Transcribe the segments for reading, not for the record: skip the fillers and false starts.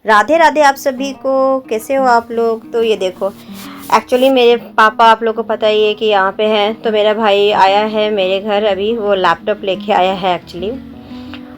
राधे राधे आप सभी को। कैसे हो आप लोग? तो ये देखो, एक्चुअली मेरे पापा आप लोगों को पता ही है कि यहाँ पे हैं, तो मेरा भाई आया है मेरे घर। अभी वो लैपटॉप लेके आया है एक्चुअली।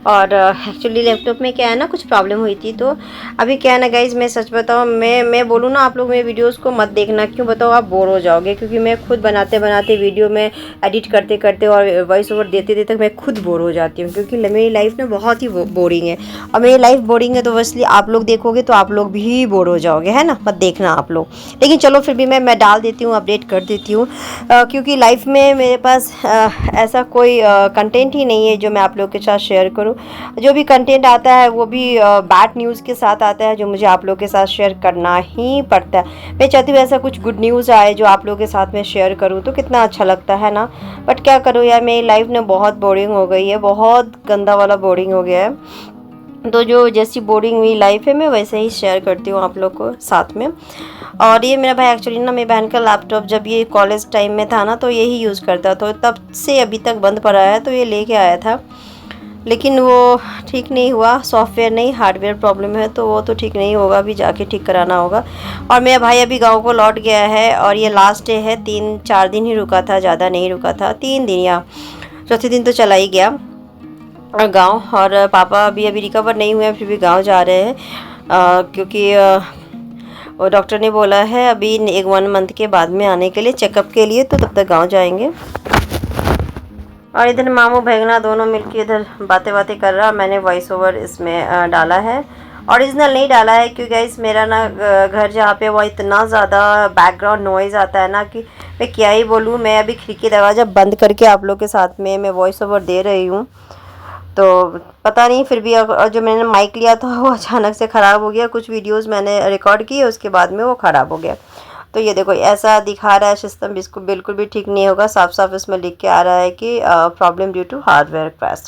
और एक्चुअली लैपटॉप में क्या है ना, कुछ प्रॉब्लम हुई थी। तो अभी क्या है ना गाइज, मैं सच बताऊँ, मैं बोलूँ ना, आप लोग मेरे वीडियोस को मत देखना। क्यों बताओ? आप बोर हो जाओगे, क्योंकि मैं खुद बनाते बनाते वीडियो में एडिट करते करते और वॉइस ओवर देते देते मैं खुद बोर हो जाती हूँ, क्योंकि मेरी लाइफ ना बहुत ही बोरिंग है। और मेरी लाइफ बोरिंग है तो वैसली आप लोग देखोगे तो आप लोग भी बोर हो जाओगे, है ना? मत देखना आप लोग। लेकिन चलो फिर भी मैं डाल देती हूँ, अपडेट कर देती हूँ, क्योंकि लाइफ में मेरे पास ऐसा कोई कंटेंट ही नहीं है जो मैं आप लोगों के साथ शेयर करूँ। जो भी कंटेंट आता है वो भी बैड न्यूज़ के साथ आता है, जो मुझे आप लोगों के साथ शेयर करना ही पड़ता है। मैं चाहती हूँ ऐसा कुछ गुड न्यूज़ आए जो आप लोगों के साथ में शेयर करूँ, तो कितना अच्छा लगता है ना। बट क्या करूँ यार, मेरी लाइफ ने बहुत बोरिंग हो गई है, बहुत गंदा वाला बोरिंग हो गया है। तो जो जैसी बोरिंग हुई लाइफ है, मैं वैसे ही शेयर करती हूँ आप लोग को साथ में। और ये मेरा भाई एक्चुअली ना, मेरी बहन का लैपटॉप जब ये कॉलेज टाइम में था ना, तो यही यूज़ करता, तो तब से अभी तक बंद पड़ा है, तो ये लेके आया था। लेकिन वो ठीक नहीं हुआ, सॉफ्टवेयर नहीं हार्डवेयर प्रॉब्लम है, तो वो तो ठीक नहीं होगा, अभी जाके ठीक कराना होगा। और मेरा भाई अभी गांव को लौट गया है, और ये लास्ट डे है। 3-4 दिन ही रुका था, ज़्यादा नहीं रुका था, 3 दिन या चौथे दिन तो चला ही गया और गांव। और पापा अभी अभी रिकवर नहीं हुए हैं, फिर भी गांव जा रहे हैं, क्योंकि और डॉक्टर ने बोला है अभी 1 मंथ के बाद में आने के लिए, चेकअप के लिए, तो तब तक गांव जाएंगे। और इधर मामू भैगना दोनों मिलके इधर बातें बातें कर रहा। मैंने वॉइस ओवर इसमें डाला है, ओरिजिनल नहीं डाला है, क्योंकि गाइस मेरा ना घर जहाँ पे वो इतना ज़्यादा बैकग्राउंड नॉइज़ आता है ना कि मैं क्या ही बोलूँ। मैं अभी खिड़की दरवाज़ा बंद करके आप लोग के साथ में मैं वॉइस ओवर दे रही हूँ, तो पता नहीं। फिर भी जो मैंने माइक लिया था वो अचानक से ख़राब हो गया। कुछ वीडियोस मैंने रिकॉर्ड किए, उसके बाद में वो ख़राब हो गया। तो ये देखो, ऐसा दिखा रहा है सिस्टम, बिल्कुल बिल्कुल भी ठीक नहीं होगा। साफ साफ इसमें लिख के आ रहा है कि problem due to hardware crash.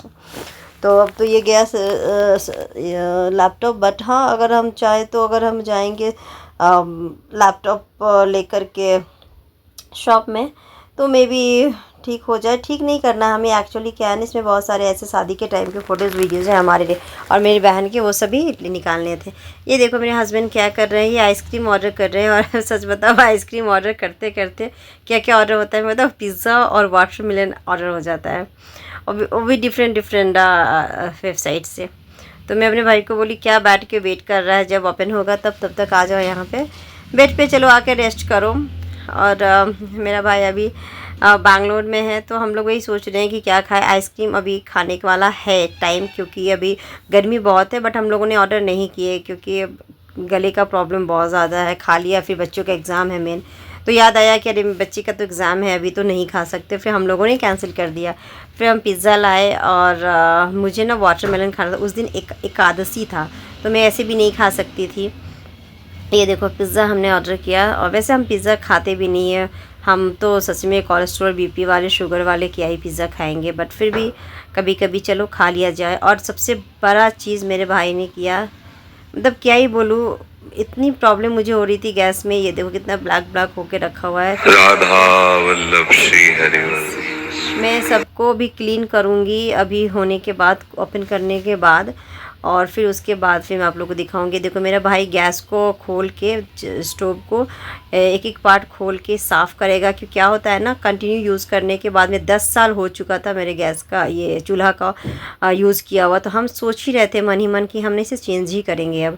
तो अब तो ये गया लैपटॉप। बट हाँ, अगर हम चाहें तो अगर हम जाएंगे लैपटॉप लेकर के शॉप में, तो मे बी ठीक हो जाए। ठीक नहीं करना हमें, एक्चुअली क्या है ना, इसमें बहुत सारे ऐसे शादी के टाइम के फ़ोटोज़ वीडियोज़ हैं हमारे लिए और मेरी बहन के, वो सभी निकालने थे। ये देखो मेरे हस्बैंड क्या कर रहे हैं, ये आइसक्रीम ऑर्डर कर रहे हैं। और सच बताओ, आइसक्रीम ऑर्डर करते करते क्या क्या ऑर्डर होता है, मतलब पिज़्ज़ा और वाटरमेलन ऑर्डर हो जाता है, और वो भी डिफरेंट डिफरेंट वेबसाइट से। तो मैं अपने भाई को बोली क्या बैठ के वेट कर रहा है, जब ओपन होगा तब तक आ जाओ यहाँ पे बेड पे, चलो आके रेस्ट करो। और मेरा भाई अभी बैंगलोर में है, तो हम लोग वही सोच रहे हैं कि क्या खाए। आइसक्रीम अभी खाने वाला है टाइम, क्योंकि अभी गर्मी बहुत है। बट हम लोगों ने ऑर्डर नहीं किए, क्योंकि गले का प्रॉब्लम बहुत ज़्यादा है। खा लिया, फिर बच्चों का एग्ज़ाम है मेन, तो याद आया कि अरे बच्ची का तो एग्ज़ाम है, अभी तो नहीं खा सकते। फिर हम लोगों ने कैंसिल कर दिया। फिर हम पिज़्ज़ा लाए, और मुझे ना वाटरमेलन खाना था। उस दिन एकादशी था, तो मैं ऐसे भी नहीं खा सकती थी। ये देखो पिज़्ज़ा हमने ऑर्डर किया, और वैसे हम पिज़्ज़ा खाते भी नहीं है। हम तो सच में कोलेस्ट्रॉल बीपी वाले शुगर वाले क्या ही पिज़्ज़ा खाएंगे, बट फिर भी कभी कभी चलो खा लिया जाए। और सबसे बड़ा चीज़ मेरे भाई ने किया, मतलब क्या ही बोलूँ, इतनी प्रॉब्लम मुझे हो रही थी गैस में। ये देखो कितना ब्लैक ब्लैक होके रखा हुआ है। राधा वल्लभ श्री हरिवंश। मैं सबको भी क्लीन करूँगी अभी होने के बाद, ओपन करने के बाद, और फिर उसके बाद फिर मैं आप लोगों को दिखाऊंगी। देखो मेरा भाई गैस को खोल के, स्टोव को एक एक पार्ट खोल के साफ़ करेगा। क्योंकि क्या होता है ना, कंटिन्यू यूज़ करने के बाद में 10 साल हो चुका था मेरे गैस का, ये चूल्हा का यूज़ किया हुआ। तो हम सोच ही रहे थे मन ही मन कि हमने इसे चेंज ही करेंगे अब।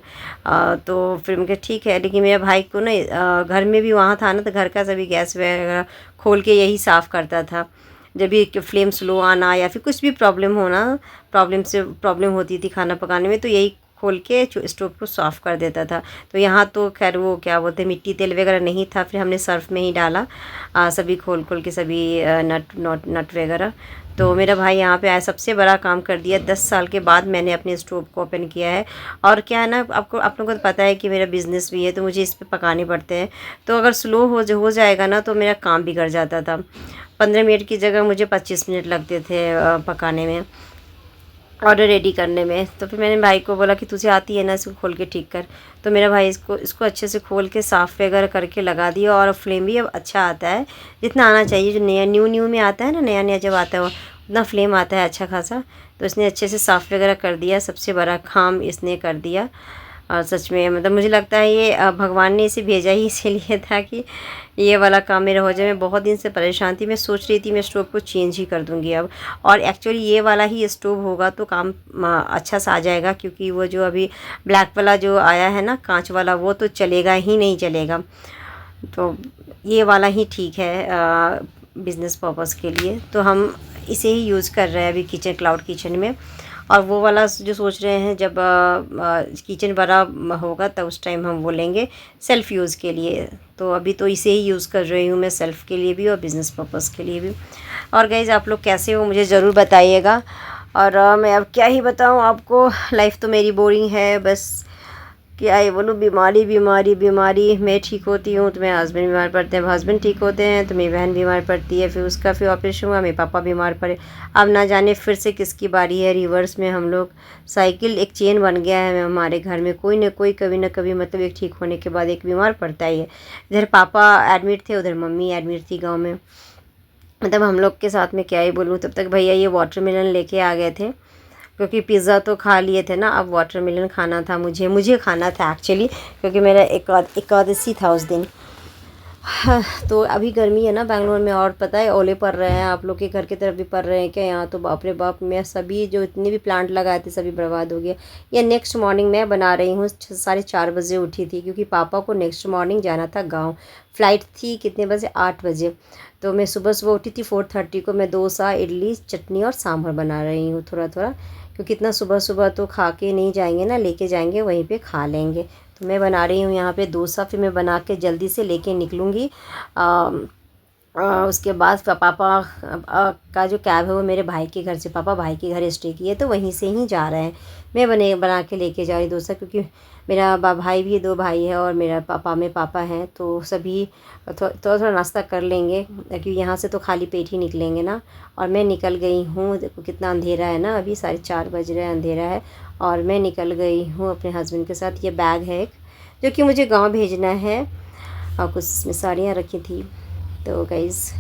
तो फिर मुझे ठीक है, लेकिन मेरे भाई को ना घर में भी वहाँ था ना, तो घर का सभी गैस वगैरह खोल के यही साफ़ करता था। जब भी फ्लेम स्लो आना या फिर कुछ भी प्रॉब्लम होना, प्रॉब्लम होती थी खाना पकाने में, तो यही खोल के स्टोव को साफ़ कर देता था। तो यहाँ तो खैर वो क्या बोलते हैं, मिट्टी तेल वगैरह नहीं था, फिर हमने सर्फ में ही डाला सभी खोल खोल के, सभी नट वगैरह। तो मेरा भाई यहाँ पे आया, सबसे बड़ा काम कर दिया। 10 साल के बाद मैंने अपने स्टोव को ओपन किया है। और क्या है ना, आपको आप लोगों को तो पता है कि मेरा बिज़नेस भी है, तो मुझे इस पे पकाने पड़ते हैं। तो अगर स्लो हो जाएगा ना, तो मेरा काम बिगड़ जाता था। 15 मिनट की जगह मुझे 25 मिनट लगते थे पकाने में, ऑर्डर रेडी करने में। तो फिर मैंने भाई को बोला कि तुझे आती है ना, इसको खोल के ठीक कर। तो मेरा भाई इसको अच्छे से खोल के साफ़ वगैरह करके लगा दिया, और फ्लेम भी अब अच्छा आता है, जितना आना चाहिए। जो नया न्यू में आता है ना, नया नया जब आता है उतना फ्लेम आता है अच्छा खासा। तो इसने अच्छे से साफ़ वगैरह कर दिया, सबसे बड़ा काम इसने कर दिया। और सच में मतलब मुझे लगता है ये भगवान ने इसे भेजा ही इसीलिए था कि ये वाला काम मेरा हो जाए। मैं बहुत दिन से परेशान थी, मैं सोच रही थी मैं स्टोव को चेंज ही कर दूँगी अब, और एक्चुअली ये वाला ही स्टोव होगा तो काम अच्छा सा आ जाएगा, क्योंकि वो जो अभी ब्लैक वाला जो आया है ना कांच वाला, वो तो चलेगा ही नहीं चलेगा। तो ये वाला ही ठीक है बिज़नेस पर्पज़ के लिए, तो हम इसे ही यूज़ कर रहे हैं अभी किचन, क्लाउड किचन में। और वो वाला जो सोच रहे हैं जब किचन बड़ा होगा तब उस टाइम हम वो लेंगे सेल्फ़ यूज़ के लिए। तो अभी तो इसे ही यूज़ कर रही हूँ मैं, सेल्फ़ के लिए भी और बिज़नेस पर्पज़ के लिए भी। और गाइज़ आप लोग कैसे हो मुझे ज़रूर बताइएगा। और मैं अब क्या ही बताऊँ आपको, लाइफ तो मेरी बोरिंग है, बस क्या ही बोलूँ, बीमारी बीमारी बीमारी। मैं ठीक होती हूँ तो मेरे हस्बैंड बीमार पड़ते हैं, हस्बैंड ठीक होते हैं तो मेरी बहन बीमार पड़ती है, फिर उसका फिर ऑपरेशन हुआ, मेरे पापा बीमार पड़े। अब ना जाने फिर से किसकी बारी है, रिवर्स में हम लोग, साइकिल एक चेन बन गया है हमारे घर में, कोई ना कोई कभी ना कभी मतलब एक ठीक होने के बाद एक बीमार पड़ता ही है। इधर पापा एडमिट थे, उधर मम्मी एडमिट थी गाँव में। मतलब हम लोग के साथ में क्या ही बोलूँ। तब तक भैया ये वाटरमेलन लेके आ गए थे, क्योंकि पिज़्ज़ा तो खा लिए थे ना, अब वाटरमेलन खाना था मुझे खाना था एक्चुअली, क्योंकि मेरा एकादशी था उस दिन। हाँ, तो अभी गर्मी है ना बैंगलोर में, और पता है ओले पड़ रहे हैं, आप लोग के घर की तरफ भी पड़ रहे हैं क्या? यहाँ तो बाप रे बाप, मैं सभी जो इतने भी प्लांट लगाए थे सभी बर्बाद हो गया। या नेक्स्ट मॉर्निंग मैं बना रही हूँ, 4:30 बजे उठी थी, क्योंकि पापा को नेक्स्ट मॉर्निंग जाना था गाँव। फ़्लाइट थी कितने बजे, 8 बजे। तो मैं सुबह सुबह उठी थी 4:30 को, मैं डोसा, इडली, चटनी और सांभर बना रही हूँ थोड़ा थोड़ा, क्योंकि इतना सुबह सुबह तो खा के नहीं जाएंगे ना, लेके जाएंगे वहीं पे खा लेंगे। तो मैं बना रही हूँ यहाँ पे डोसा, फिर मैं बना के जल्दी से लेके निकलूँगी। उसके बाद पापा का जो कैब है वो मेरे भाई के घर से, पापा भाई के घर स्टे किए तो वहीं से ही जा रहे हैं। मैं बना के लेके जा रही डोसा, क्योंकि मेरा भाई भी 2 भाई है और मेरा पापा हैं, तो सभी थोड़ा थोड़ा नाश्ता कर लेंगे, क्योंकि यहाँ से तो खाली पेट ही निकलेंगे ना। और मैं निकल गई हूँ, देखो कितना अंधेरा है ना, अभी 4:30 बज रहे हैं, अंधेरा है। और मैं निकल गई हूँ अपने हस्बैंड के साथ। ये बैग है एक, जो कि मुझे गाँव भेजना है, और कुछ इसमें साड़ियाँ रखी थी। तो गाइज़